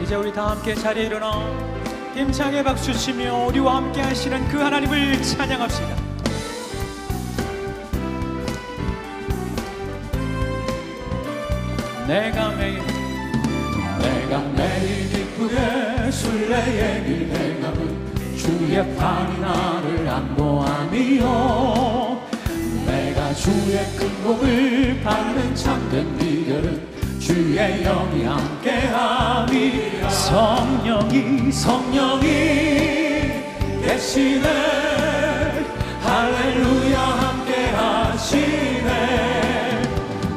이제 우리 다 함께 자리에 일어나 힘차게 박수 치며 우리와 함께 하시는 그 하나님을 찬양합시다. 내가 매일 기쁘게 순례의 길 행함은 주의 팔이 나를 안보하니요. 내가 주의 큰 복을 받는 참된 비결은 주의 영이 함께하니 성령이 계시네. 할렐루야 함께하시네.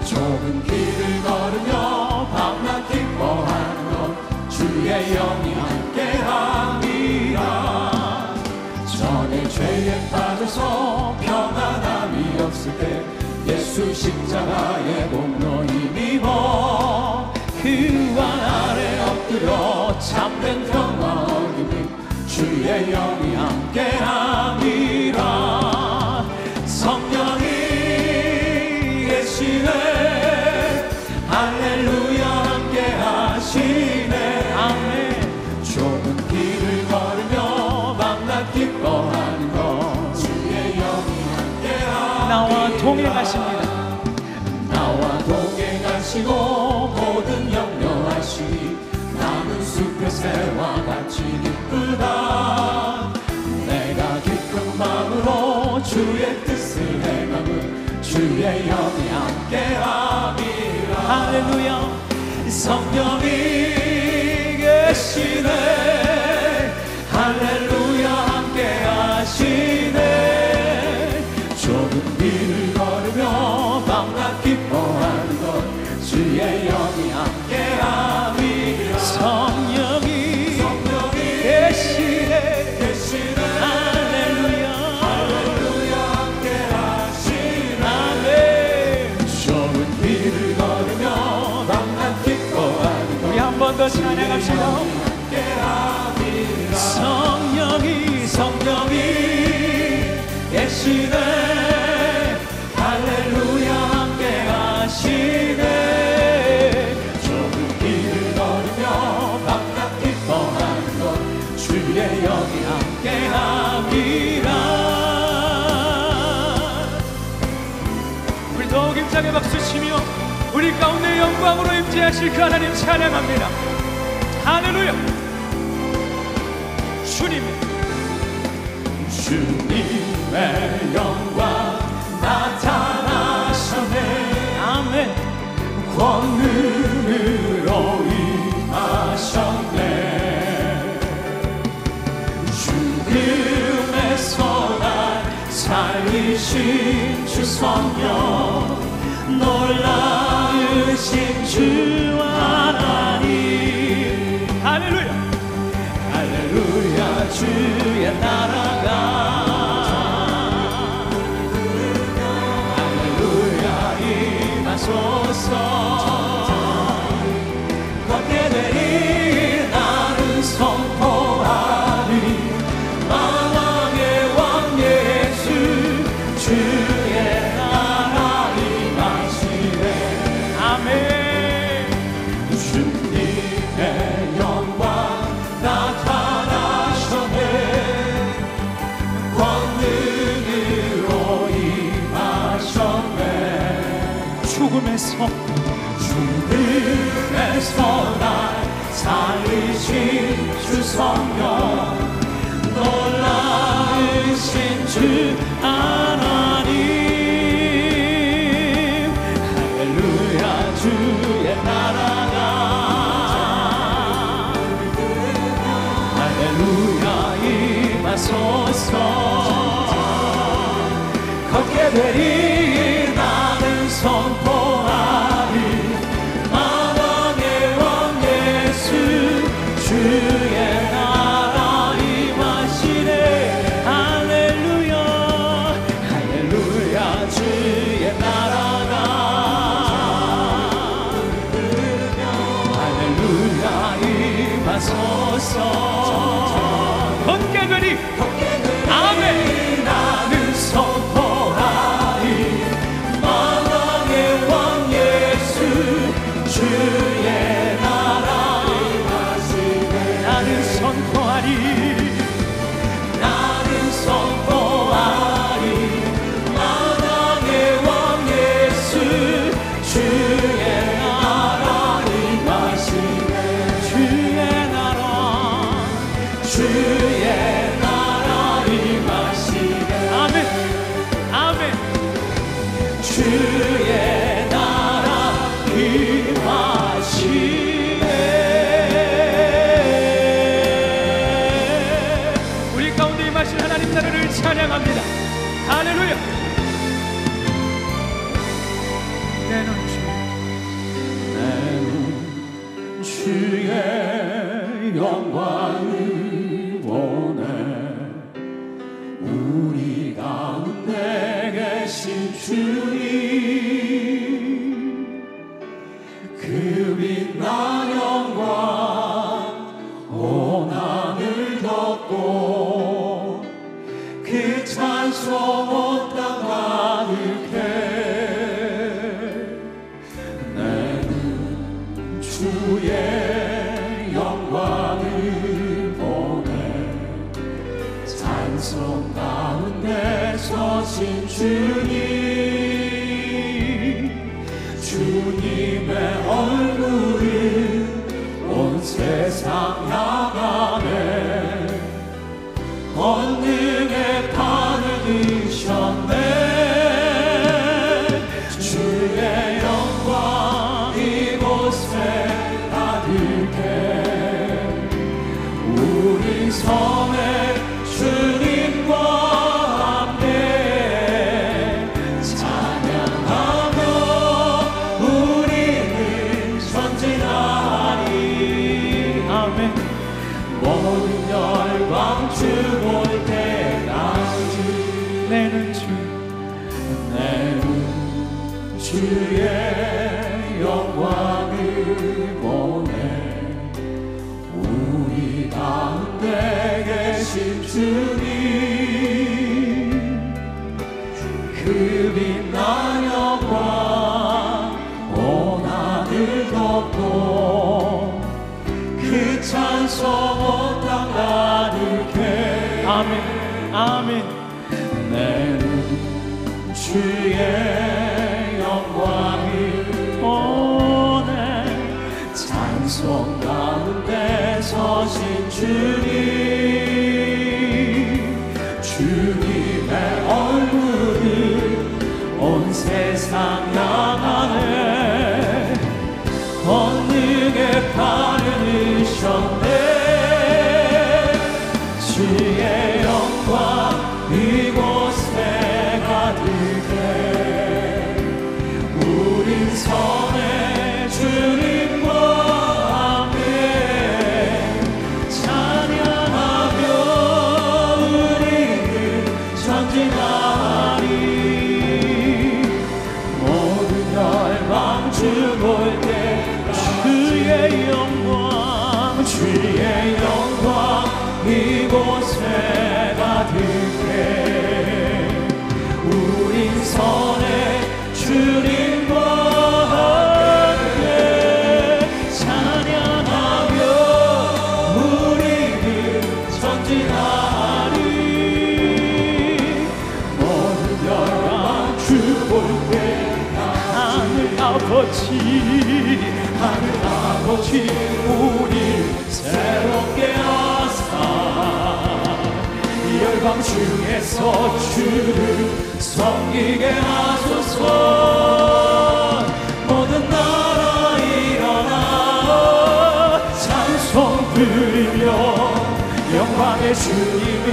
좁은 길을 걸으며 밤낮 기뻐하는 것 주의 영이 함께함이라. 전에 죄에 빠져서 평안함이 없을 때 예수 십자가의 공로 힘입어 그 왕 아래 엎드려 참된 평화 얻으니 주의 영이 함께함이라. 성령이 계시네. 할렐루야 함께하시네. 아멘. 좁은 길을 걸으며 밤낮 기뻐하는 것 주의 영이 함께하니 나와 동행하십니다. 나와 동행하시고 모든 염려하시니 나는 숲의 새와 같이 기쁘다. 내가 기쁜 마음으로 주의 뜻을 행함은 주의 영이 함께함이라. 할렐루야. 성령이 계시네. 할렐루야 함께하시네. 좁은 길을 걸으며 밤낮 기뻐하는 것 주의 영이 함께함이라. 성령이 계시네. 할렐루야 함께하시네. 아멘. 좁은 길을 걸으며 밤낮 기뻐하는 것 우리 한 번 더 찬양합시다. 성령이 계시네. 할렐루야 함께하시네. 좁은 길을 걸으며 밤낮 기뻐하는 것 주의 영이 함께함이라. 우리 더욱 힘차게 박수치며 우리 가운데 영광으로 임재하실 그 하나님 찬양합니다. 할렐루야. 주님의 영광 나타나셨네. 아멘. 권능으로 임하셨네. 죽음에서 날 살리신 주 성령 놀라우신 주 하나님. 할렐루야. 할렐루야 주의 나라가 할렐루야 임하소서. 걷게 되리 나는 선포하리. 만왕의 왕 예수 주의 나라 임하시네. 아멘. 주님의 영광 나타나셨네. 권능으로 임하셨네. 죽음에서 날 살리신 주 성령 놀라우신 주 하나님. 할렐루야 주의 나라가 할렐루야 임하소서. 걷게 되리 나는 선포하리. 만왕의 왕 예수 주의 나라 임하시네. 할렐루야 할렐루야 주의 나라가 할렐루야 임하소서. 걷게 되리 아멘. 나는 선포하리. 만왕의 왕 예수 주의 나라 임하시네. 찬양합니다. 할렐루야. 내 눈 주의 영광을 보내 우리 가운데 계신 주님 그 빛난 영광 온 하늘 덮고 그 찬송 온 땅 가득해 내는 주의 영광을 보내 찬송 가운데 서신 주님 주님의 얼굴을 온 세상 향하네 권능의 판을 드셨네 주의 영광 이곳에 가득해 우리 섬에 주님과 함께 찬양하며 우리는 전진하리 아멘 모든 열방 주 볼 때까지 내는 주의 영광을 보내 우리 가운데 계신 주님 그 빛난 영광 온 하늘 덮고 그 찬송 온 땅 가득해 아멘 아멘 내는 주의 영광을 보내 찬송 가운데 서신 주님 주님의 얼굴을 온 세상 향하네 권능의 팔을 드셨네 주의 영광 이곳에 가득해 우린 선의 주님과 함께 찬양하며 우리는 전진하리 모든 열방 주 볼 때 주의 영광 이곳에 가득해 우린 선의 주님과 함께 찬양하며 우리는 전진하리 모든 열방 주 볼 때 하늘 아버지 우리 새롭게 하사 열방 중에서 주를 섬기게 하소서 모든 나라 일어나 찬송 드리며 영광의 주님을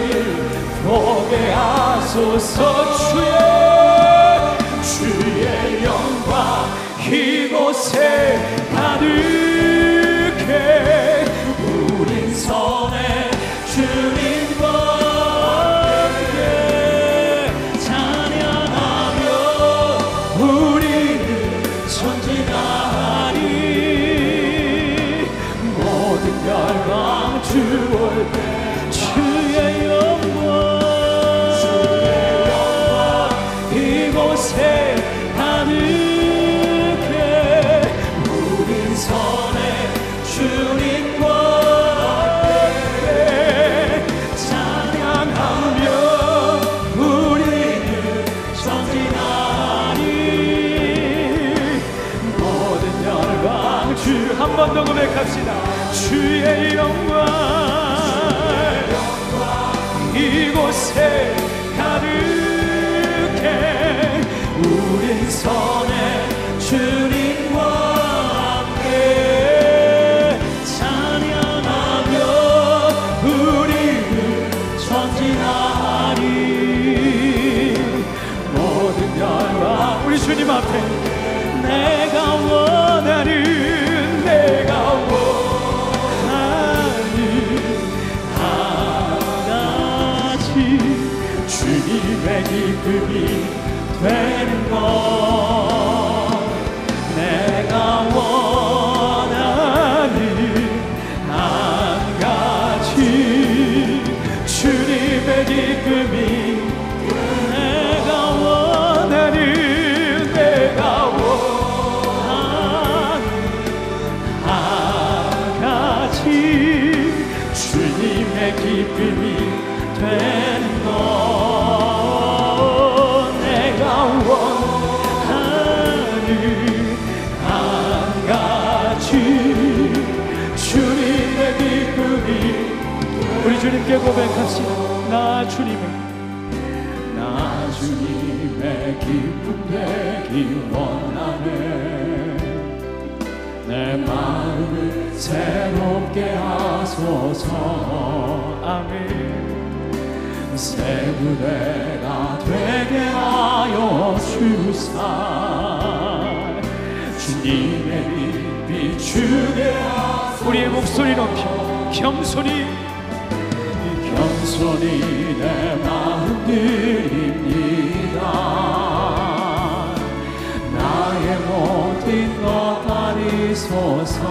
보게 하소서 주의 영광 이곳에 가득해 우린 선의 주님과 함께 찬양하며 우리는 전진하리 모든 열방 주 볼 때 주의 영광 이곳에 가득해 우린 선의 주님과 함께 찬양하며 우리는 전진하리 모든 열방 주 한 번 더 고백합시다 주의 영광 이곳에 가득해 우린 선의 주님과 함께 찬양하며 우리는 전진하리 내가 원하는 하나같이 주님의 기쁨이 되는 것, 내가 원하는 한같이 주님의 기쁨이, 내가 원하는 한같이 주님의 기쁨이 되는 것, 내가 원하는 한같이 주님의 기쁨이. 우리 주님께 고백합시다. 나 주님의 기쁨 되기 원하네. 내 마음을 새롭게 하소서. 아멘. 새 무대가 되게 하여 주사, 주님의 빛 비추게 하소서. 우리의 목소리 높여 겸손히 내 마음 드립니다. 나의 모든 것 아리소서.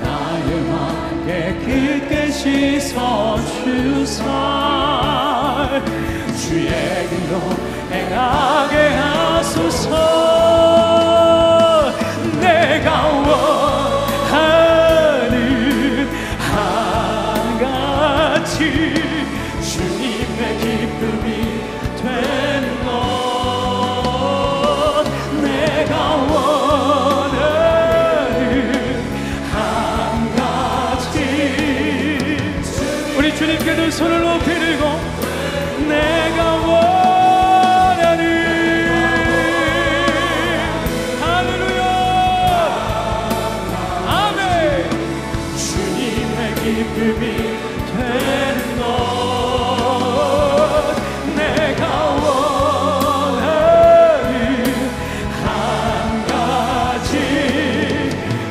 나의 맘에 깊게 씻어주사, 주의 길로 행하게 하소서. 내가 원하는 한같이 주님의 기쁨이 되는 것, 내가 원하는 한같이. 우리 주님께 두 손을 높이 들고 내가 원하는, 할렐루야, 아멘. 주님의 기쁨이 되는 것, 내가 원하는 한같이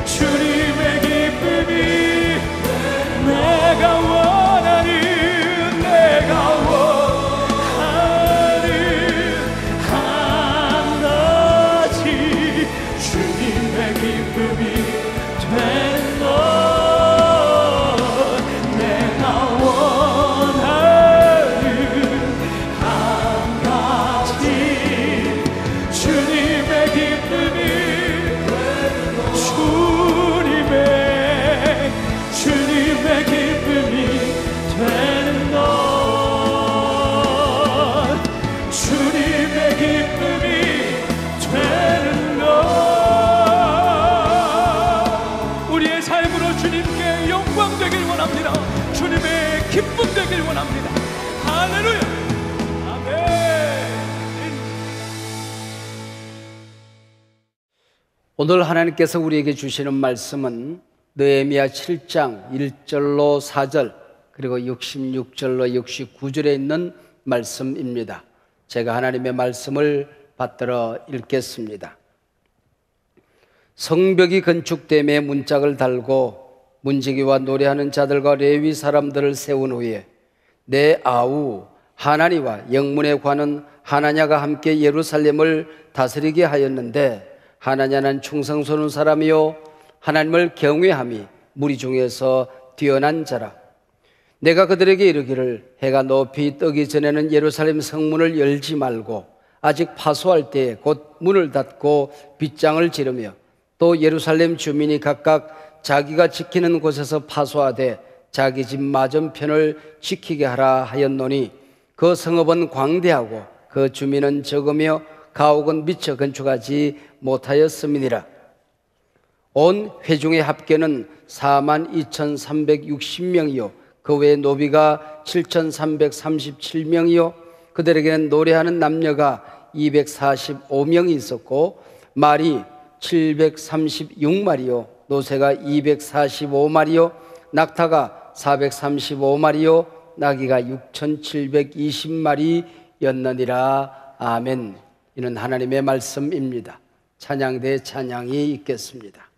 주님의 기쁨이, 내가 원하는 한같이 주님의 기쁨이 되는 것, 내가 원하는 한같이 주님의 기쁨이 되는 것, 주님의 기쁨이 되는 것, 주님의 기쁨이 되는 것. 우리의 삶으로 주님께 영광 되길 원합니다. 주님의 기쁨 되길 원합니다. 할렐루야, 아멘. 오늘 하나님께서 우리에게 주시는 말씀은 느헤미야 7장 1절로 4절 그리고 66절로 69절에 있는 말씀입니다. 제가 하나님의 말씀을 받들어 읽겠습니다. 성벽이 건축됨에 문짝을 달고 문지기와 노래하는 자들과 레위 사람들을 세운 후에 내 아우 하나니와 영문의 관은 하나냐가 함께 예루살렘을 다스리게 하였는데, 하나냐는 충성스러운 사람이요 하나님을 경외함이 무리 중에서 뛰어난 자라. 내가 그들에게 이르기를 해가 높이 뜨기 전에는 예루살렘 성문을 열지 말고 아직 파수할 때에 곧 문을 닫고 빗장을 지르며 또 예루살렘 주민이 각각 자기가 지키는 곳에서 파수하되 자기 집 맞은편을 지키게 하라 하였노니, 그 성읍은 광대하고 그 주민은 적으며 가옥은 미처 건축하지 못하였음이니라. 온 회중의 합계는 42,360명이요 그 외 노비가 7,337명이요 그들에게는 노래하는 남녀가 245명이 있었고, 말이 736마리요 노새가 245마리요 낙타가 435마리요 나귀가 6,720마리였느니라. 아멘. 이는 하나님의 말씀입니다. 찬양대 찬양이 있겠습니다.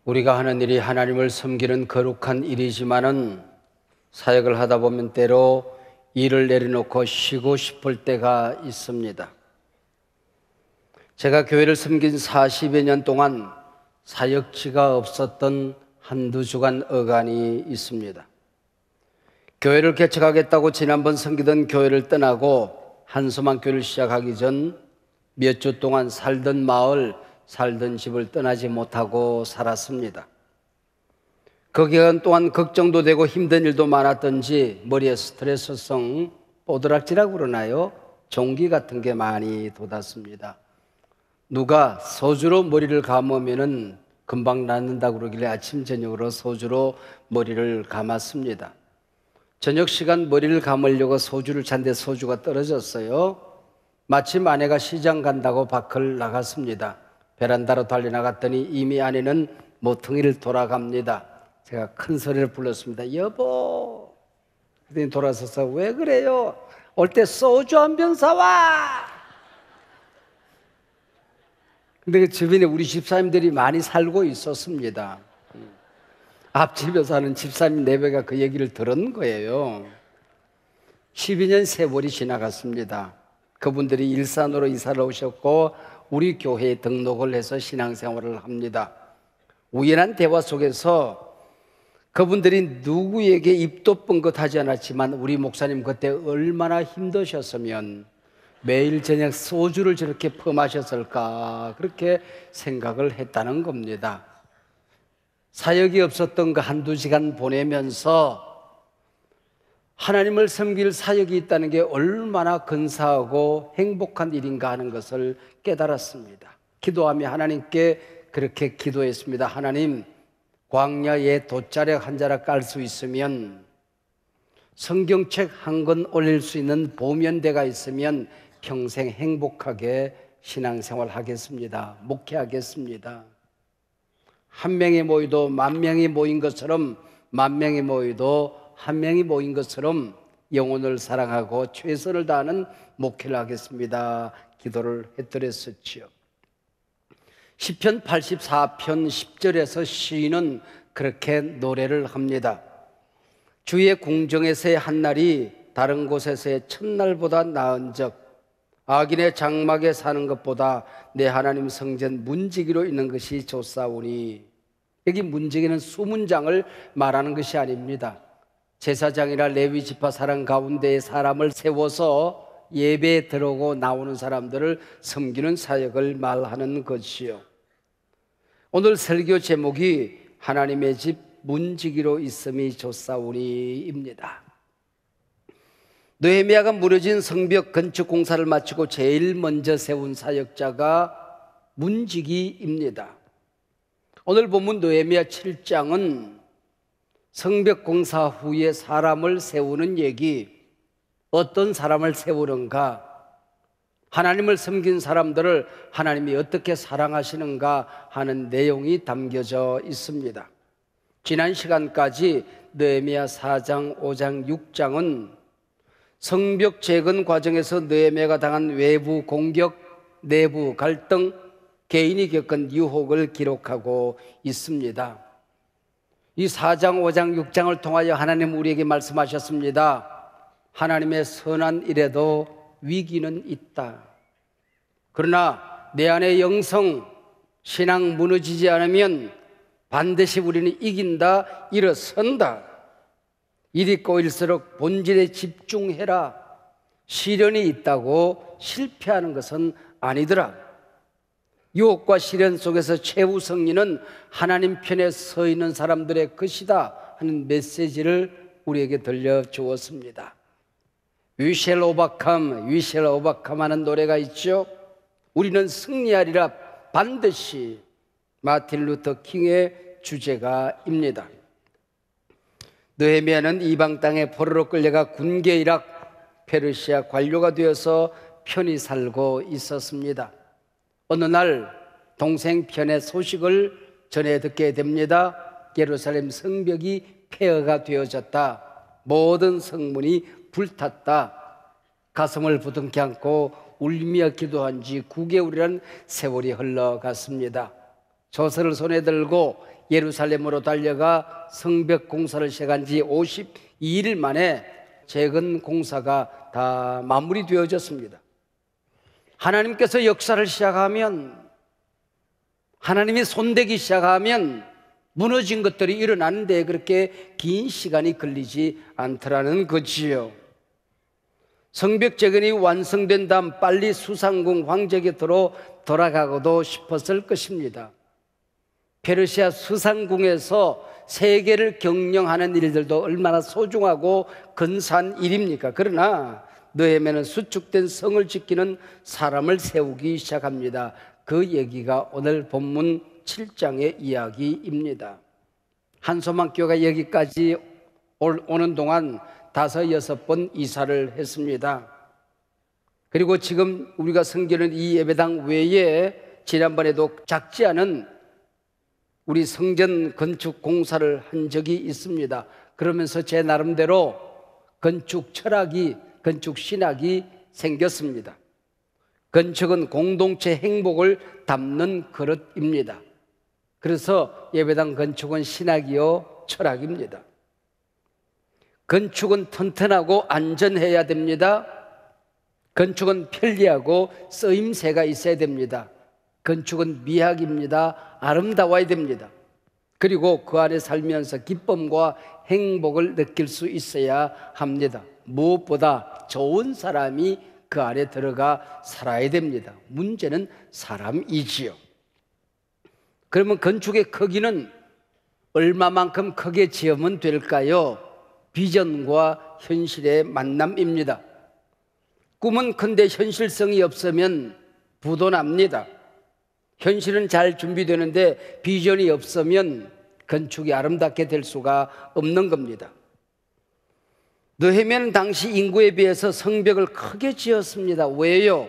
우리가 하는 일이 하나님을 섬기는 거룩한 일이지만은 사역을 하다 보면 때로 일을 내려놓고 쉬고 싶을 때가 있습니다. 제가 교회를 섬긴 40여 년 동안 사역지가 없었던 한두 주간 어간이 있습니다. 교회를 개척하겠다고 지난번 섬기던 교회를 떠나고 한소만 교회를 시작하기 전 몇 주 동안 살던 마을, 살던 집을 떠나지 못하고 살았습니다. 그 기간 동안 걱정도 되고 힘든 일도 많았던지 머리에 스트레스성 뽀드락지라고 그러나요? 종기 같은 게 많이 돋았습니다. 누가 소주로 머리를 감으면은 금방 낫는다고 그러길래 아침 저녁으로 소주로 머리를 감았습니다. 저녁 시간 머리를 감으려고 소주를 찬데 소주가 떨어졌어요. 마침 아내가 시장 간다고 밖을 나갔습니다. 베란다로 달려나갔더니 이미 아내는 모퉁이를 돌아갑니다. 제가 큰 소리를 불렀습니다. 여보. 그랬더니 돌아서서 왜 그래요? 올 때 소주 한 병 사와. 근데 그 주변에 우리 집사님들이 많이 살고 있었습니다. 앞집에 사는 집사님 4배가 그 얘기를 들은 거예요. 12년 세월이 지나갔습니다. 그분들이 일산으로 이사를 오셨고 우리 교회에 등록을 해서 신앙생활을 합니다. 우연한 대화 속에서 그분들이 누구에게 입도 뻥긋하지 않았지만 우리 목사님 그때 얼마나 힘드셨으면 매일 저녁 소주를 저렇게 퍼마셨을까, 그렇게 생각을 했다는 겁니다. 사역이 없었던 그 한두 시간 보내면서 하나님을 섬길 사역이 있다는 게 얼마나 근사하고 행복한 일인가 하는 것을 깨달았습니다. 기도하며 하나님께 그렇게 기도했습니다. 하나님, 광야에 돗자락 한 자락 깔 수 있으면, 성경책 한 권 올릴 수 있는 보면대가 있으면 평생 행복하게 신앙생활 하겠습니다. 목회하겠습니다. 한 명이 모이도 만 명이 모인 것처럼, 만 명이 모이도 한 명이 모인 것처럼 영혼을 사랑하고 최선을 다하는 목회를 하겠습니다. 기도를 해드렸었지요. 시편 84편 10절에서 시인은 그렇게 노래를 합니다. 주의 궁정에서의 한날이 다른 곳에서의 첫날보다 나은 적, 악인의 장막에 사는 것보다 내 하나님 성전 문지기로 있는 것이 좋사오니. 여기 문지기는 수문장을 말하는 것이 아닙니다. 제사장이나 레위 지파 사람 가운데에 사람을 세워서 예배에 들어오고 나오는 사람들을 섬기는 사역을 말하는 것이요. 오늘 설교 제목이 하나님의 집 문지기로 있음이 좋사오니입니다. 느헤미야가 무너진 성벽 건축 공사를 마치고 제일 먼저 세운 사역자가 문지기입니다. 오늘 본문 느헤미야 7장은 성벽 공사 후에 사람을 세우는 얘기, 어떤 사람을 세우는가, 하나님을 섬긴 사람들을 하나님이 어떻게 사랑하시는가 하는 내용이 담겨져 있습니다. 지난 시간까지 느헤미야 4장, 5장, 6장은 성벽 재건 과정에서 느헤미야가 당한 외부 공격, 내부 갈등, 개인이 겪은 유혹을 기록하고 있습니다. 이 4장, 5장, 6장을 통하여 하나님 우리에게 말씀하셨습니다. 하나님의 선한 일에도 위기는 있다. 그러나 내 안의 영성, 신앙 무너지지 않으면 반드시 우리는 이긴다, 일어선다. 일이 꼬일수록 본질에 집중해라. 시련이 있다고 실패하는 것은 아니더라. 유혹과 시련 속에서 최후 승리는 하나님 편에 서 있는 사람들의 것이다 하는 메시지를 우리에게 들려주었습니다. We shall overcome, we shall overcome 하는 노래가 있죠. 우리는 승리하리라, 반드시. 마틴 루터 킹의 주제가입니다. 느헤미야는 이방 땅에 포로로 끌려가 군계 이락 페르시아 관료가 되어서 편히 살고 있었습니다. 어느 날 동생 편의 소식을 전해 듣게 됩니다. 예루살렘 성벽이 폐허가 되어졌다. 모든 성문이 불탔다. 가슴을 부둥켜 안고 울며 기도한 지 9개월이라는 세월이 흘러갔습니다. 조서를 손에 들고 예루살렘으로 달려가 성벽 공사를 시작한 지 52일 만에 재건 공사가 다 마무리되어졌습니다. 하나님께서 역사를 시작하면, 하나님이 손대기 시작하면 무너진 것들이 일어나는데 그렇게 긴 시간이 걸리지 않더라는 거지요. 성벽 재건이 완성된 다음 빨리 수상궁 황제곁으로 돌아가고도 싶었을 것입니다. 페르시아 수상궁에서 세계를 경영하는 일들도 얼마나 소중하고 근사한 일입니까? 그러나 느헤미야는 수축된 성을 지키는 사람을 세우기 시작합니다. 그 얘기가 오늘 본문 7장의 이야기입니다. 한소망교가 여기까지 오는 동안 5, 6번 이사를 했습니다. 그리고 지금 우리가 섬기는 이 예배당 외에 지난번에도 작지 않은 우리 성전 건축 공사를 한 적이 있습니다. 그러면서 제 나름대로 건축 철학이, 건축 신학이 생겼습니다. 건축은 공동체 행복을 담는 그릇입니다. 그래서 예배당 건축은 신학이요 철학입니다. 건축은 튼튼하고 안전해야 됩니다. 건축은 편리하고 쓰임새가 있어야 됩니다. 건축은 미학입니다. 아름다워야 됩니다. 그리고 그 안에 살면서 기쁨과 행복을 느낄 수 있어야 합니다. 무엇보다 좋은 사람이 그 안에 들어가 살아야 됩니다. 문제는 사람이지요. 그러면 건축의 크기는 얼마만큼 크게 지으면 될까요? 비전과 현실의 만남입니다. 꿈은 큰데 현실성이 없으면 부도납니다. 현실은 잘 준비되는데 비전이 없으면 건축이 아름답게 될 수가 없는 겁니다. 느헤미야는 당시 인구에 비해서 성벽을 크게 지었습니다. 왜요?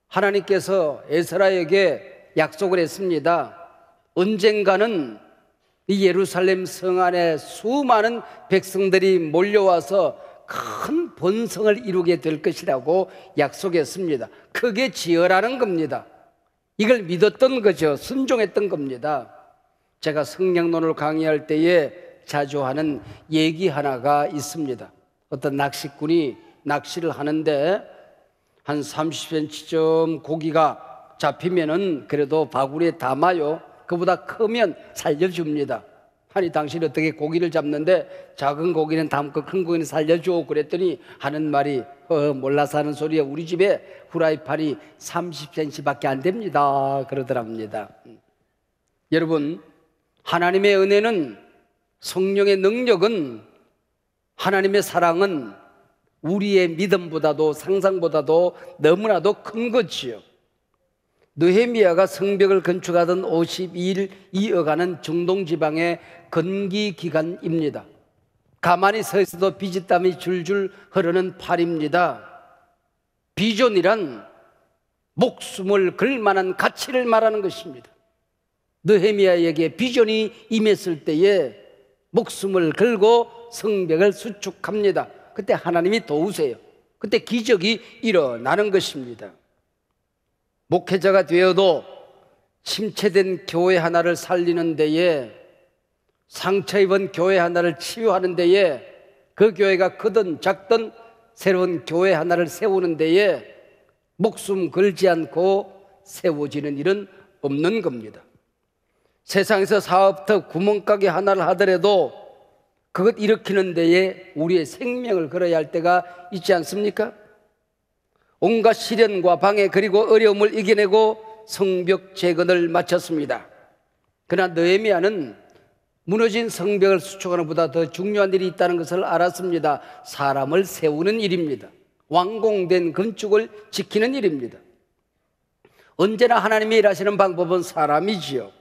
하나님께서 에스라에게 약속을 했습니다. 언젠가는 이 예루살렘 성 안에 수많은 백성들이 몰려와서 큰 번성을 이루게 될 것이라고 약속했습니다. 크게 지어라는 겁니다. 이걸 믿었던 거죠. 순종했던 겁니다. 제가 성령론을 강의할 때에 자주 하는 얘기 하나가 있습니다. 어떤 낚시꾼이 낚시를 하는데 한 30cm쯤 고기가 잡히면은 그래도 바구니에 담아요. 그보다 크면 살려줍니다. 아니 당신이 어떻게 고기를 잡는데 작은 고기는 담고 큰 고기는 살려줘 그랬더니 하는 말이 몰라서 하는 소리야. 우리 집에 후라이팬이 30cm밖에 안 됩니다 그러더랍니다. 여러분, 하나님의 은혜는, 성령의 능력은, 하나님의 사랑은 우리의 믿음보다도 상상보다도 너무나도 큰 거지요. 느헤미야가 성벽을 건축하던 52일 이어가는 중동 지방의 건기 기간입니다. 가만히 서 있어도 비지땀이 줄줄 흐르는 팔입니다. 비전이란 목숨을 걸 만한 가치를 말하는 것입니다. 느헤미야에게 비전이 임했을 때에 목숨을 걸고 성벽을 수축합니다. 그때 하나님이 도우세요. 그때 기적이 일어나는 것입니다. 목회자가 되어도 침체된 교회 하나를 살리는 데에, 상처 입은 교회 하나를 치유하는 데에, 그 교회가 크든 작든 새로운 교회 하나를 세우는 데에 목숨 걸지 않고 세워지는 일은 없는 겁니다. 세상에서 사업터 구멍가게 하나를 하더라도 그것 일으키는 데에 우리의 생명을 걸어야 할 때가 있지 않습니까? 온갖 시련과 방해 그리고 어려움을 이겨내고 성벽 재건을 마쳤습니다. 그러나 느헤미야는 무너진 성벽을 수축하는 것보다 더 중요한 일이 있다는 것을 알았습니다. 사람을 세우는 일입니다. 완공된 건축을 지키는 일입니다. 언제나 하나님이 일하시는 방법은 사람이지요.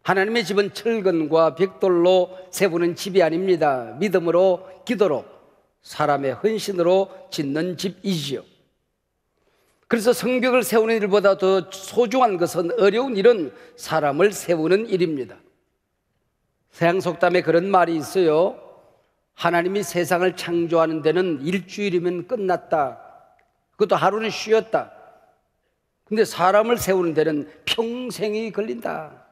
하나님의 집은 철근과 벽돌로 세우는 집이 아닙니다. 믿음으로, 기도로, 사람의 헌신으로 짓는 집이지요. 그래서 성벽을 세우는 일보다 더 소중한 것은, 어려운 일은 사람을 세우는 일입니다. 서양 속담에 그런 말이 있어요. 하나님이 세상을 창조하는 데는 일주일이면 끝났다. 그것도 하루는 쉬었다. 근데 사람을 세우는 데는 평생이 걸린다.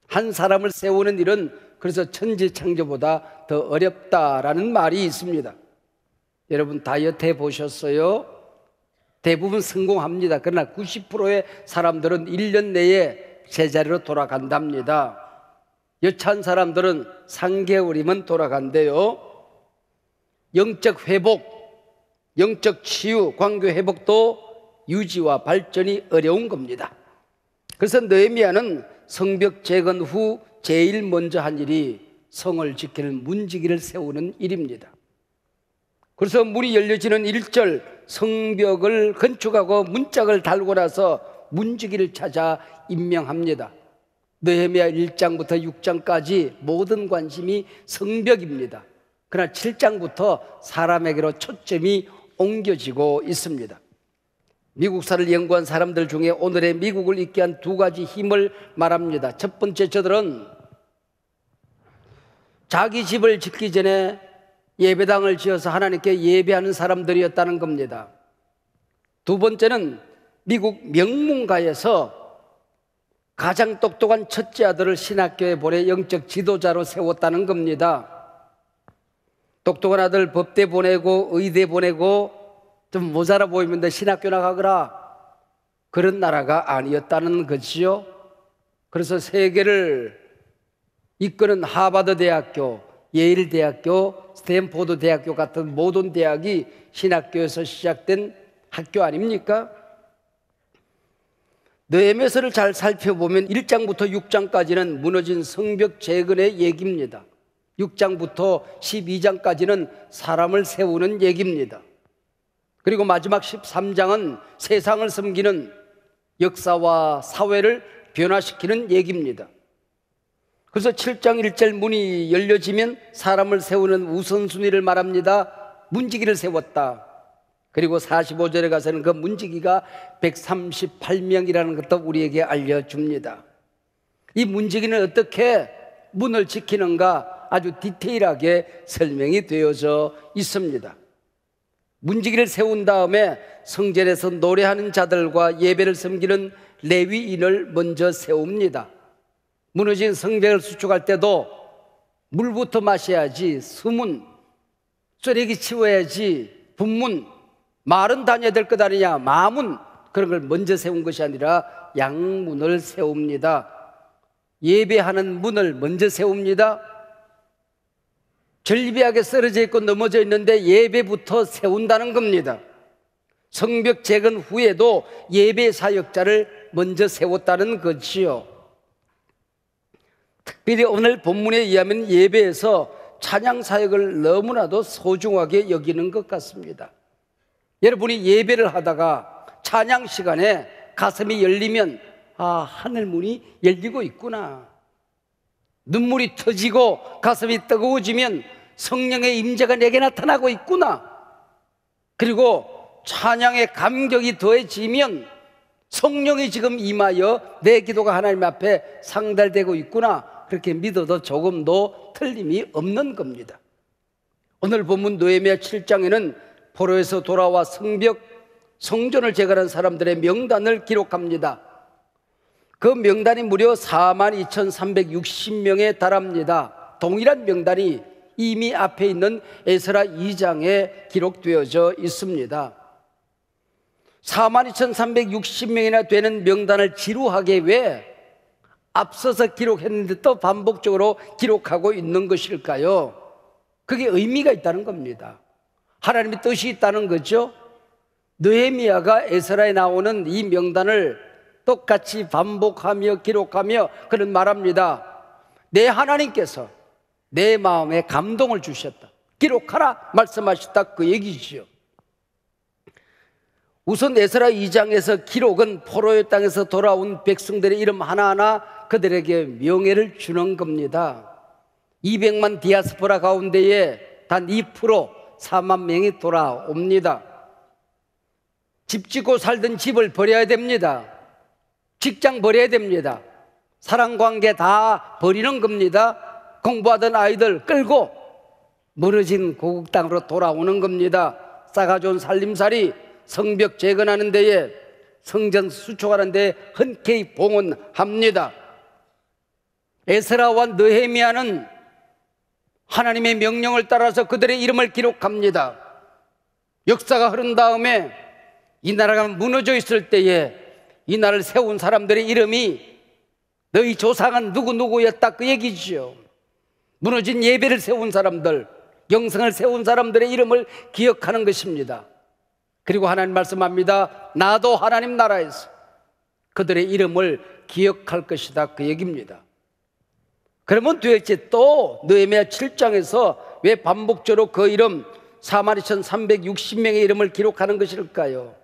한 사람을 세우는 일은 그래서 천지창조보다 더 어렵다라는 말이 있습니다. 여러분 다이어트 해보셨어요? 대부분 성공합니다. 그러나 90%의 사람들은 1년 내에 제자리로 돌아간답니다. 여찬 사람들은 3개월이면 돌아간대요. 영적 회복, 영적 치유, 관계 회복도 유지와 발전이 어려운 겁니다. 그래서 느헤미야는 성벽 재건 후 제일 먼저 한 일이 성을 지키는 문지기를 세우는 일입니다. 그래서 문이 열려지는 1절, 성벽을 건축하고 문짝을 달고 나서 문지기를 찾아 임명합니다. 느헤미야 1장부터 6장까지 모든 관심이 성벽입니다. 그러나 7장부터 사람에게로 초점이 옮겨지고 있습니다. 미국사를 연구한 사람들 중에 오늘의 미국을 있게 한 두 가지 힘을 말합니다. 첫 번째, 저들은 자기 집을 짓기 전에 예배당을 지어서 하나님께 예배하는 사람들이었다는 겁니다. 두 번째는 미국 명문가에서 가장 똑똑한 첫째 아들을 신학교에 보내 영적 지도자로 세웠다는 겁니다. 똑똑한 아들 법대 보내고 의대 보내고 좀 모자라 보이면 신학교 나가거라, 그런 나라가 아니었다는 거지요. 그래서 세계를 이끄는 하버드 대학교, 예일 대학교, 스탠포드 대학교 같은 모든 대학이 신학교에서 시작된 학교 아닙니까? 느헤미야서를 잘 살펴보면 1장부터 6장까지는 무너진 성벽 재건의 얘기입니다. 6장부터 12장까지는 사람을 세우는 얘기입니다. 그리고 마지막 13장은 세상을 섬기는 역사와 사회를 변화시키는 얘기입니다. 그래서 7장 1절 문이 열려지면 사람을 세우는 우선순위를 말합니다. 문지기를 세웠다. 그리고 45절에 가서는 그 문지기가 138명이라는 것도 우리에게 알려줍니다. 이 문지기는 어떻게 문을 지키는가 아주 디테일하게 설명이 되어져 있습니다. 문지기를 세운 다음에 성전에서 노래하는 자들과 예배를 섬기는 레위인을 먼저 세웁니다. 무너진 성벽을 수축할 때도 물부터 마셔야지, 수문, 쓰레기 치워야지, 분문, 말은 다녀야 될 것 아니냐, 마문, 그런 걸 먼저 세운 것이 아니라 양문을 세웁니다. 예배하는 문을 먼저 세웁니다. 절비하게 쓰러져 있고 넘어져 있는데 예배부터 세운다는 겁니다. 성벽 재건 후에도 예배 사역자를 먼저 세웠다는 거지요. 특별히 오늘 본문에 의하면 예배에서 찬양 사역을 너무나도 소중하게 여기는 것 같습니다. 여러분이 예배를 하다가 찬양 시간에 가슴이 열리면 하늘 문이 열리고 있구나, 눈물이 터지고 가슴이 뜨거워지면 성령의 임재가 내게 나타나고 있구나, 그리고 찬양의 감격이 더해지면 성령이 지금 임하여 내 기도가 하나님 앞에 상달되고 있구나, 그렇게 믿어도 조금도 틀림이 없는 겁니다. 오늘 본문 느헤미야 7장에는 포로에서 돌아와 성전을 재건한 사람들의 명단을 기록합니다. 그 명단이 무려 42,360명에 달합니다. 동일한 명단이 이미 앞에 있는 에스라 2장에 기록되어져 있습니다. 42,360명이나 되는 명단을 지루하게 왜 앞서서 기록했는데 또 반복적으로 기록하고 있는 것일까요? 그게 의미가 있다는 겁니다. 하나님의 뜻이 있다는 거죠. 느헤미야가 에스라에 나오는 이 명단을 똑같이 반복하며 기록하며 그는 말합니다. 내 하나님께서 내 마음에 감동을 주셨다, 기록하라 말씀하셨다, 그 얘기지요. 우선 에스라 2장에서 기록은 포로의 땅에서 돌아온 백성들의 이름 하나하나 그들에게 명예를 주는 겁니다. 200만 디아스포라 가운데에 단 2%, 4만 명이 돌아옵니다. 집 짓고 살던 집을 버려야 됩니다. 직장 버려야 됩니다. 사랑관계 다 버리는 겁니다. 공부하던 아이들 끌고 멀어진 고국 땅으로 돌아오는 겁니다. 싸가지 온 살림살이 성벽 재건하는 데에, 성전 수축하는 데에 흔쾌히 봉헌합니다. 에스라와 느헤미야는 하나님의 명령을 따라서 그들의 이름을 기록합니다. 역사가 흐른 다음에 이 나라가 무너져 있을 때에 이 나라를 세운 사람들의 이름이 너희 조상은 누구누구였다, 그 얘기지요. 무너진 예배를 세운 사람들, 영성을 세운 사람들의 이름을 기억하는 것입니다. 그리고 하나님 말씀합니다. 나도 하나님 나라에서 그들의 이름을 기억할 것이다, 그 얘기입니다. 그러면 도대체 또 느헤미야 7장에서 왜 반복적으로 그 이름 42,360명의 이름을 기록하는 것일까요?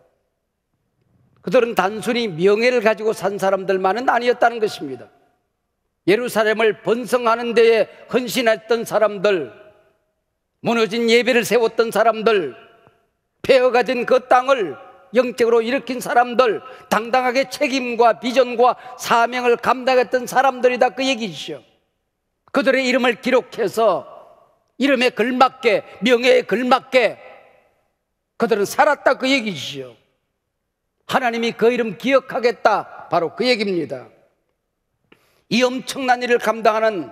그들은 단순히 명예를 가지고 산 사람들만은 아니었다는 것입니다. 예루살렘을 번성하는 데에 헌신했던 사람들, 무너진 예배를 세웠던 사람들, 폐허가진 그 땅을 영적으로 일으킨 사람들, 당당하게 책임과 비전과 사명을 감당했던 사람들이다, 그 얘기죠. 그들의 이름을 기록해서 이름에 걸맞게, 명예에 걸맞게 그들은 살았다, 그 얘기죠. 하나님이 그 이름 기억하겠다, 바로 그 얘기입니다. 이 엄청난 일을 감당하는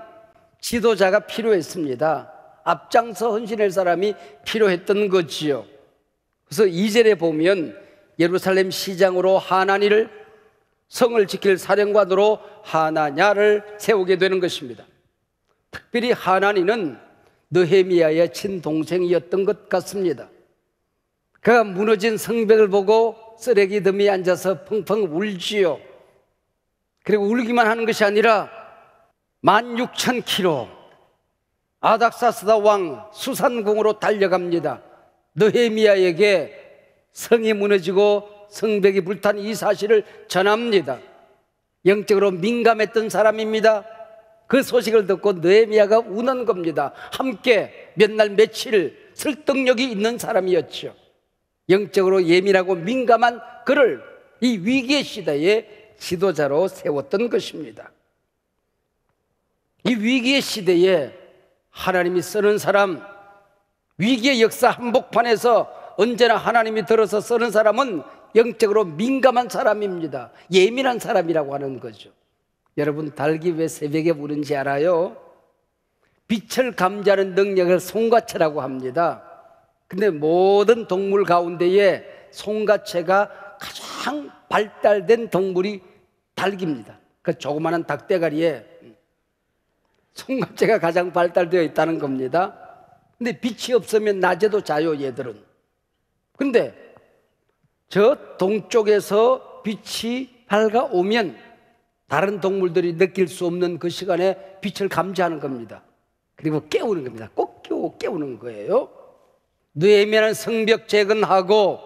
지도자가 필요했습니다. 앞장서 헌신할 사람이 필요했던 거지요. 그래서 2절에 보면 예루살렘 시장으로 하나니를, 성을 지킬 사령관으로 하나냐를 세우게 되는 것입니다. 특별히 하나니는 느헤미야의 친동생이었던 것 같습니다. 그가 무너진 성벽을 보고 쓰레기 더미에 앉아서 펑펑 울지요. 그리고 울기만 하는 것이 아니라 16,000km 아닥사스다 왕 수산궁으로 달려갑니다. 느헤미야에게 성이 무너지고 성벽이 불탄 이 사실을 전합니다. 영적으로 민감했던 사람입니다. 그 소식을 듣고 느헤미야가 우는 겁니다. 함께 몇 날 며칠 설득력이 있는 사람이었죠. 영적으로 예민하고 민감한 그를 이 위기의 시대에 지도자로 세웠던 것입니다. 이 위기의 시대에 하나님이 쓰는 사람, 위기의 역사 한복판에서 언제나 하나님이 들어서 쓰는 사람은 영적으로 민감한 사람입니다. 예민한 사람이라고 하는 거죠. 여러분, 닭이 왜 새벽에 우는지 알아요? 빛을 감지하는 능력을 송가체라고 합니다. 근데 모든 동물 가운데에 송가체가 가장 발달된 동물이 닭입니다. 그 조그마한 닭대가리에 송가체가 가장 발달되어 있다는 겁니다. 근데 빛이 없으면 낮에도 자요, 얘들은. 근데 저 동쪽에서 빛이 밝아오면 다른 동물들이 느낄 수 없는 그 시간에 빛을 감지하는 겁니다. 그리고 깨우는 겁니다. 꼭 깨우는 거예요. 느헤미야는 성벽 재건하고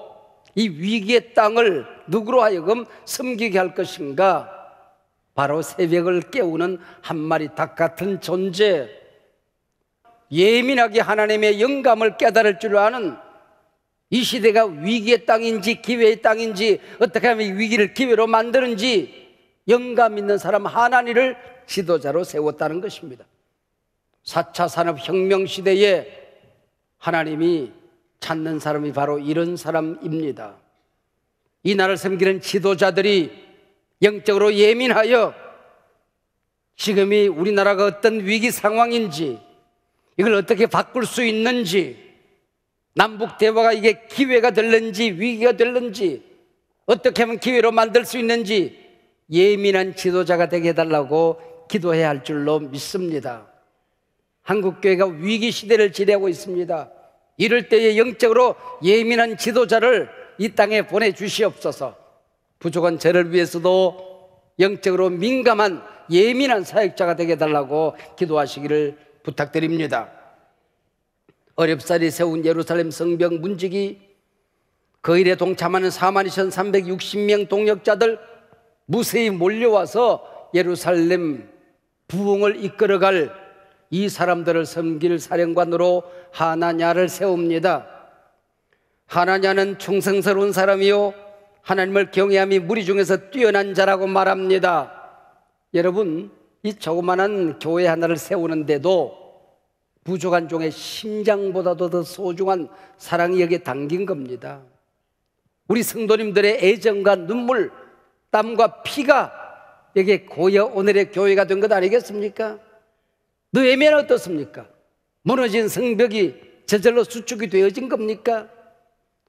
이 위기의 땅을 누구로 하여금 섬기게 할 것인가? 바로 새벽을 깨우는 한 마리 닭 같은 존재, 예민하게 하나님의 영감을 깨달을 줄 아는, 이 시대가 위기의 땅인지 기회의 땅인지 어떻게 하면 위기를 기회로 만드는지 영감 있는 사람 하나니를 지도자로 세웠다는 것입니다. 4차 산업혁명 시대에 하나님이 찾는 사람이 바로 이런 사람입니다. 이 나라를 섬기는 지도자들이 영적으로 예민하여 지금이 우리나라가 어떤 위기 상황인지, 이걸 어떻게 바꿀 수 있는지, 남북 대화가 이게 기회가 될는지 위기가 될는지, 어떻게 하면 기회로 만들 수 있는지 예민한 지도자가 되게 해달라고 기도해야 할 줄로 믿습니다. 한국교회가 위기 시대를 지내고 있습니다. 이럴 때에 영적으로 예민한 지도자를 이 땅에 보내주시옵소서. 부족한 저를 위해서도 영적으로 민감한 예민한 사역자가 되게 해달라고 기도하시기를 부탁드립니다. 어렵사리 세운 예루살렘 성벽 문지기, 그 일에 동참하는 42,360명 동역자들 무수히 몰려와서 예루살렘 부흥을 이끌어갈 이 사람들을 섬길 사령관으로 하나냐를 세웁니다. 하나냐는 충성스러운 사람이요 하나님을 경외함이 무리 중에서 뛰어난 자라고 말합니다. 여러분, 이 조그마한 교회 하나를 세우는데도 부족한 종의 심장보다도 더 소중한 사랑이 여기에 담긴 겁니다. 우리 성도님들의 애정과 눈물, 땀과 피가 여기에 고여 오늘의 교회가 된 것 아니겠습니까? 느헤미야는 어떻습니까? 무너진 성벽이 저절로 수축이 되어진 겁니까?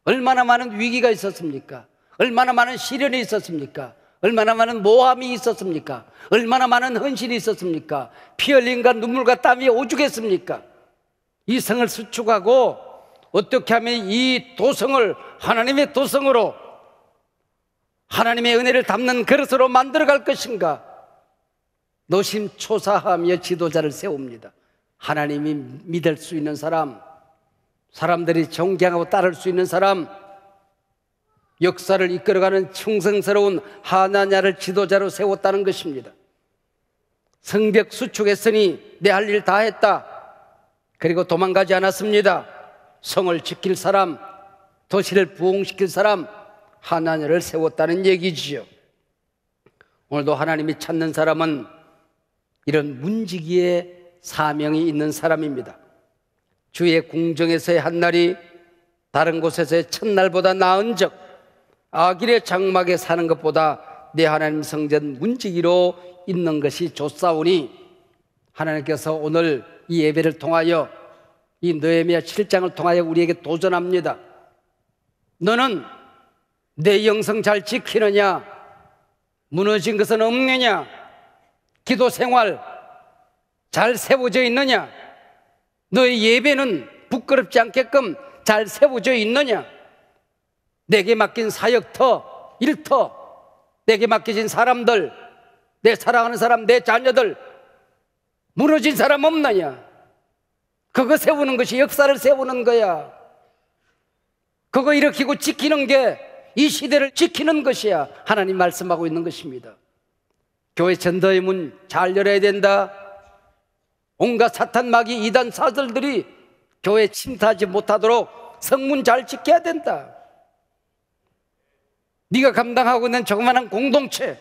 얼마나 많은 위기가 있었습니까? 얼마나 많은 시련이 있었습니까? 얼마나 많은 모함이 있었습니까? 얼마나 많은 헌신이 있었습니까? 피 흘림과 눈물과 땀이 오죽했습니까? 이 성을 수축하고 어떻게 하면 이 도성을 하나님의 도성으로, 하나님의 은혜를 담는 그릇으로 만들어갈 것인가? 노심초사하며 지도자를 세웁니다. 하나님이 믿을 수 있는 사람, 사람들이 존경하고 따를 수 있는 사람, 역사를 이끌어가는 충성스러운 하나냐를 지도자로 세웠다는 것입니다. 성벽 수축했으니 내 할 일 다 했다. 그리고 도망가지 않았습니다. 성을 지킬 사람, 도시를 부흥시킬 사람, 하나냐를 세웠다는 얘기지요. 오늘도 하나님이 찾는 사람은 이런 문지기의 사명이 있는 사람입니다. 주의 궁정에서의 한 날이 다른 곳에서의 첫날보다 나은 적, 악일의 장막에 사는 것보다 내 하나님 성전 문지기로 있는 것이 좋사오니, 하나님께서 오늘 이 예배를 통하여 이 느헤미야 7장을 통하여 우리에게 도전합니다. 너는 내 영성 잘 지키느냐? 무너진 것은 없느냐? 기도 생활, 잘 세워져 있느냐? 너의 예배는 부끄럽지 않게끔 잘 세워져 있느냐? 내게 맡긴 사역터, 일터, 내게 맡겨진 사람들, 내 사랑하는 사람, 내 자녀들, 무너진 사람 없느냐? 그거 세우는 것이 역사를 세우는 거야. 그거 일으키고 지키는 게 이 시대를 지키는 것이야. 하나님 말씀하고 있는 것입니다. 교회 전도의 문 잘 열어야 된다. 온갖 사탄 마귀 이단 사들들이 교회 침투하지 못하도록 성문 잘 지켜야 된다. 네가 감당하고 있는 조그마한 공동체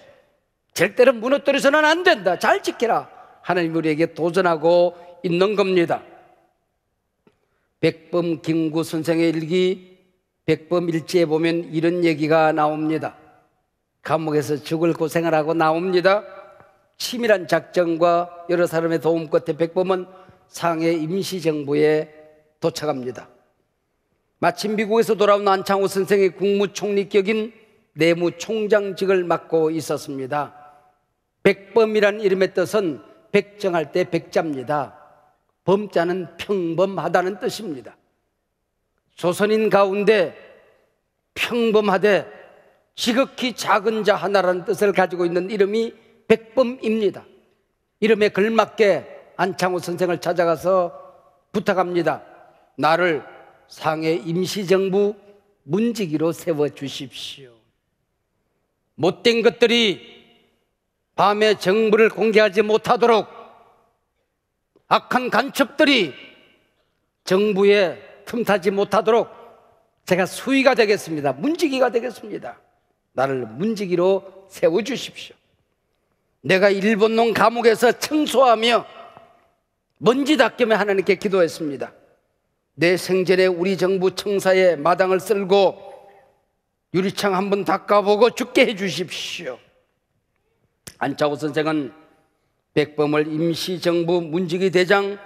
절대로 무너뜨려서는 안 된다. 잘 지키라. 하나님 우리에게 도전하고 있는 겁니다. 백범 김구 선생의 일기 백범일지에 보면 이런 얘기가 나옵니다. 감옥에서 죽을 고생을 하고 나옵니다. 치밀한 작전과 여러 사람의 도움 끝에 백범은 상해 임시정부에 도착합니다. 마침 미국에서 돌아온 안창호 선생의 국무총리격인 내무총장직을 맡고 있었습니다. 백범이라는 이름의 뜻은 백정할 때 백자입니다. 범자는 평범하다는 뜻입니다. 조선인 가운데 평범하되 지극히 작은 자 하나라는 뜻을 가지고 있는 이름이 백범입니다. 이름에 걸맞게 안창호 선생을 찾아가서 부탁합니다. 나를 상해 임시정부 문지기로 세워주십시오. 못된 것들이 밤에 정부를 공개하지 못하도록 악한 간첩들이 정부에 틈타지 못하도록 제가 수위가 되겠습니다. 문지기가 되겠습니다. 나를 문지기로 세워주십시오. 내가 일본놈 감옥에서 청소하며 먼지 닦으며 하나님께 기도했습니다. 내 생전에 우리 정부 청사에 마당을 쓸고 유리창 한번 닦아보고 죽게 해주십시오. 안창호 선생은 백범을 임시정부 문지기 대장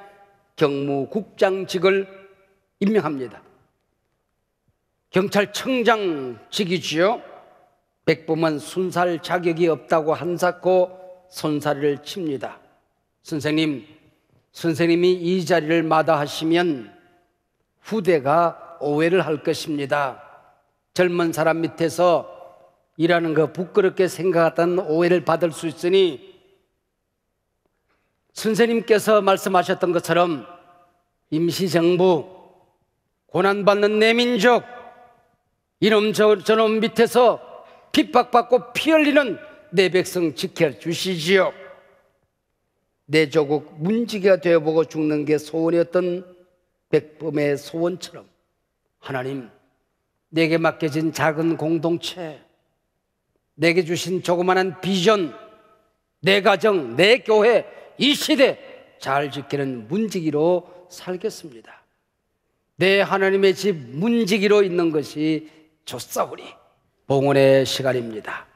경무국장직을 임명합니다. 경찰청장직이지요. 백범은 순살 자격이 없다고 한사코 손사래를 칩니다. 선생님이 이 자리를 마다하시면 후대가 오해를 할 것입니다. 젊은 사람 밑에서 일하는 거 부끄럽게 생각했던 오해를 받을 수 있으니 선생님께서 말씀하셨던 것처럼 임시정부, 고난받는 내 민족, 이놈 저놈 밑에서 핍박받고 피 흘리는 내 백성 지켜주시지요. 내 조국 문지기가 되어보고 죽는 게 소원이었던 백범의 소원처럼 하나님, 내게 맡겨진 작은 공동체, 내게 주신 조그마한 비전, 내 가정, 내 교회, 이 시대 잘 지키는 문지기로 살겠습니다. 내 하나님의 집 문지기로 있는 것이 좋사오니. 봉헌의 시간입니다.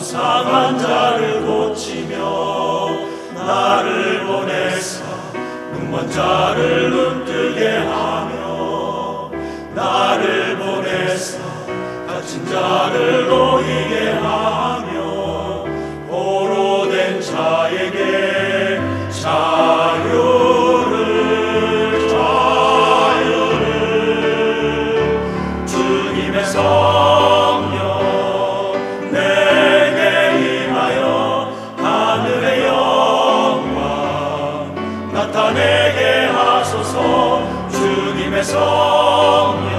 상한 자를 고치며 나를 보내사 눈먼 자를 눈뜨게 하며 나를 보내사 갇힌 자를 놓이게 하며 포로된 자에게 자유를 주님의 성령 내게 임하여 하늘의 영광 나타내게 하소서. 주님의 성령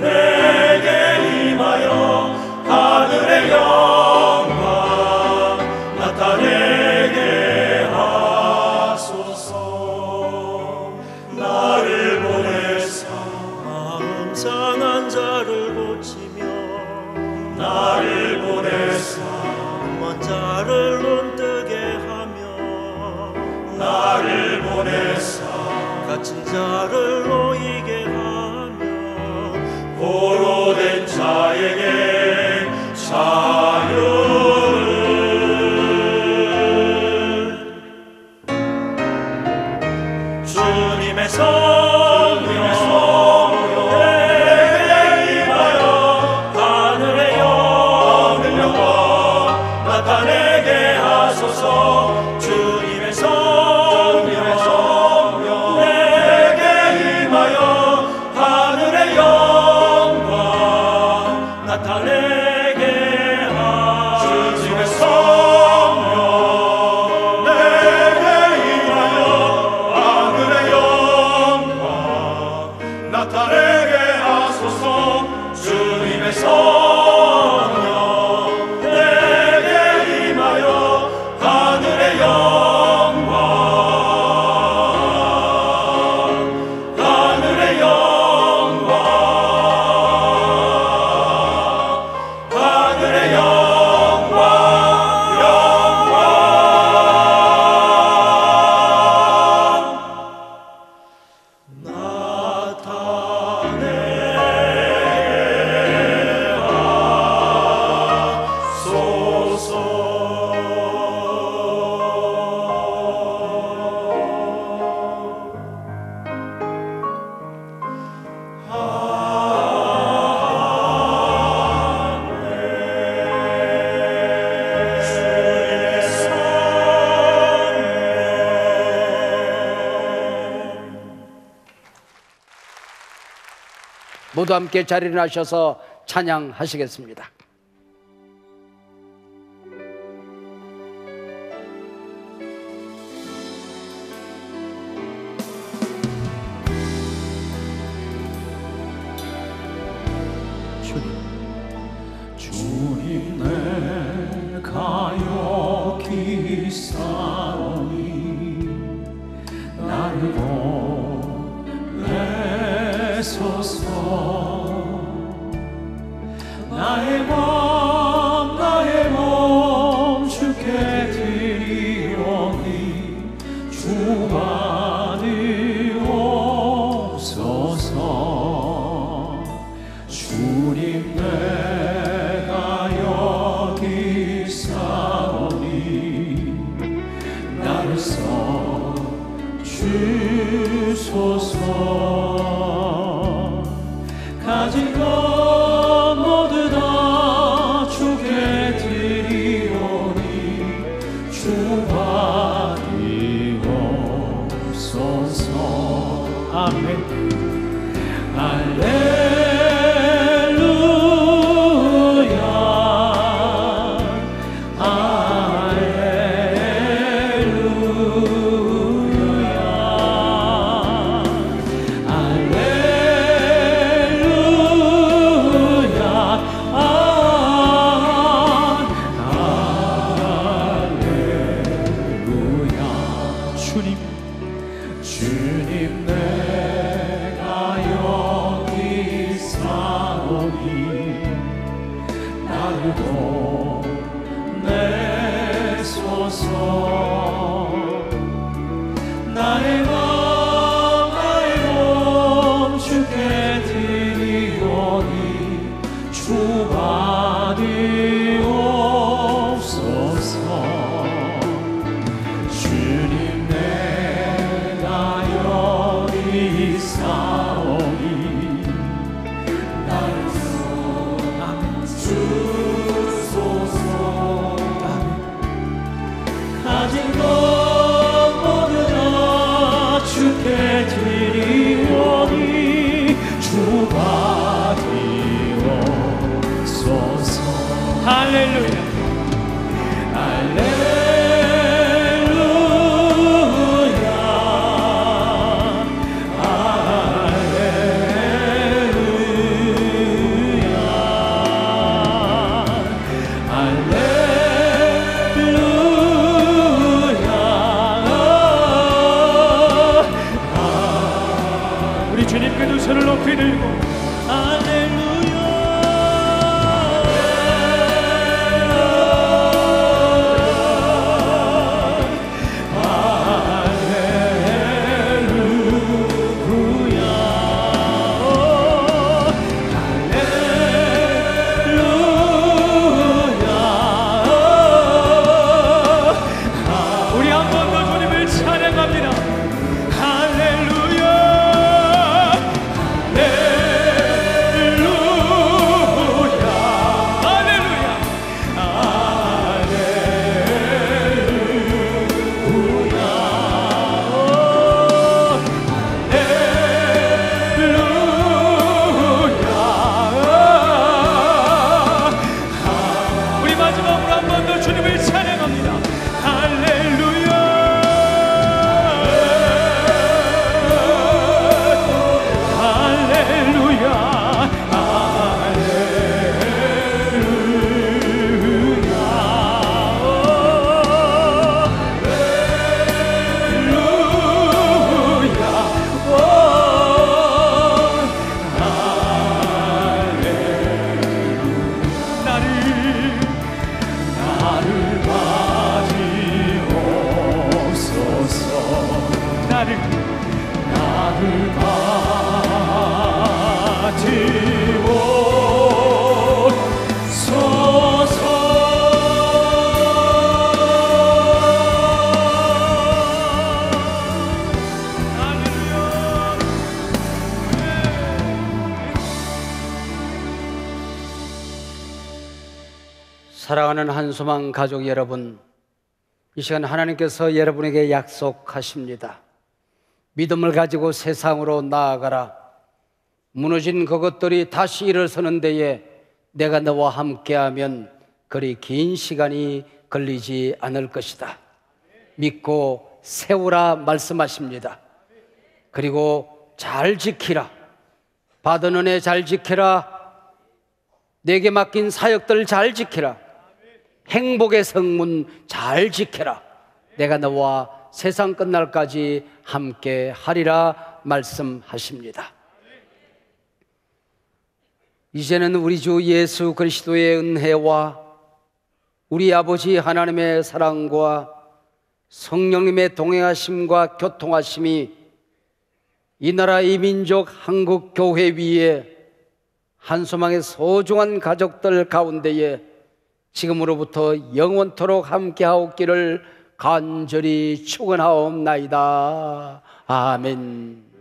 내게 임하여 하늘의 영광 나타내게 하소서. 나를 보내사 마음 상한 자를 고치며 나를 보내사 눈먼 자를 눈뜨게 하며 나를 보내사 갇힌 자를 놓이게 하며 포로된 자에게 자유를 주님의 성령 내게 임하여 하늘의 영광 나타내게 하소서. 주님의 성령 내게 임하여 하늘의 영광 나타내게 하소서. 주님의 성령 내게 임하여 하늘의 영광 나타내게 하소서. 주님의 성령 내게 임하여 하늘의 영광 하늘의 영광 하늘의 영광 모두 함께 자리를 나셔서 찬양하시겠습니다. 주님 내가 여기 있사오니 나를 보내소서. 나의 몸 주께 드리오니 주 받으옵소서. 주님 내가 여기 있사오니 나를 써 주소서. 가진 것 모두 다 주께 드리오니 주 받으옵소서. 아멘. 주님 내가 여기 있사오니 나를 보내소서. 나의 몸 주께 드리오니 주 받으옵소서. 주님 내가 할렐루야 할렐루야 주님께 두 손을 높이 들고 할렐루야 할렐루야 우리 한 번 더 주님을 찬양합니다. 주님을 찬양합니다. 할렐루야 할렐루야 사랑하는 한소망 가족 여러분, 이 시간 하나님께서 여러분에게 약속하십니다. 믿음을 가지고 세상으로 나아가라. 무너진 그것들이 다시 일어서는 데에 내가 너와 함께하면 그리 긴 시간이 걸리지 않을 것이다. 믿고 세우라 말씀하십니다. 그리고 잘 지키라. 받은 은혜 잘 지키라. 내게 맡긴 사역들 잘 지키라. 행복의 성문 잘 지켜라. 내가 너와 세상 끝날까지 함께 하리라 말씀하십니다. 이제는 우리 주 예수 그리스도의 은혜와 우리 아버지 하나님의 사랑과 성령님의 동행하심과 교통하심이 이 나라 이 민족 한국 교회 위에 한소망의 소중한 가족들 가운데에 지금으로부터 영원토록 함께하옵기를 간절히 축원하옵나이다. 아멘.